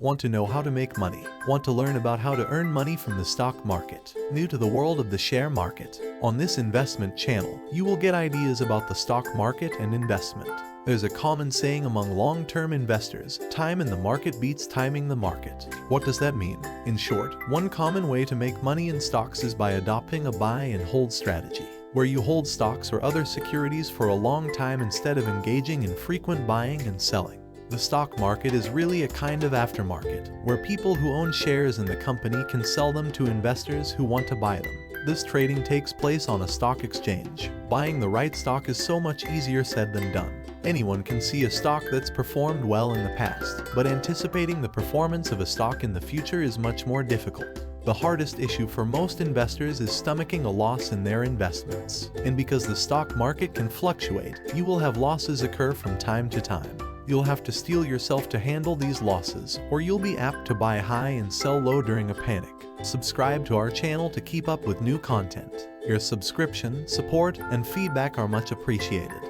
Want to know how to make money? Want to learn about how to earn money from the stock market? New to the world of the share market? On this investment channel, you will get ideas about the stock market and investment. There's a common saying among long-term investors, time in the market beats timing the market. What does that mean? In short, one common way to make money in stocks is by adopting a buy and hold strategy, where you hold stocks or other securities for a long time instead of engaging in frequent buying and selling. The stock market is really a kind of aftermarket, where people who own shares in the company can sell them to investors who want to buy them. This trading takes place on a stock exchange. Buying the right stock is so much easier said than done. Anyone can see a stock that's performed well in the past, but anticipating the performance of a stock in the future is much more difficult. The hardest issue for most investors is stomaching a loss in their investments. And because the stock market can fluctuate, you will have losses occur from time to time. You'll have to steel yourself to handle these losses, or you'll be apt to buy high and sell low during a panic. Subscribe to our channel to keep up with new content. Your subscription, support, and feedback are much appreciated.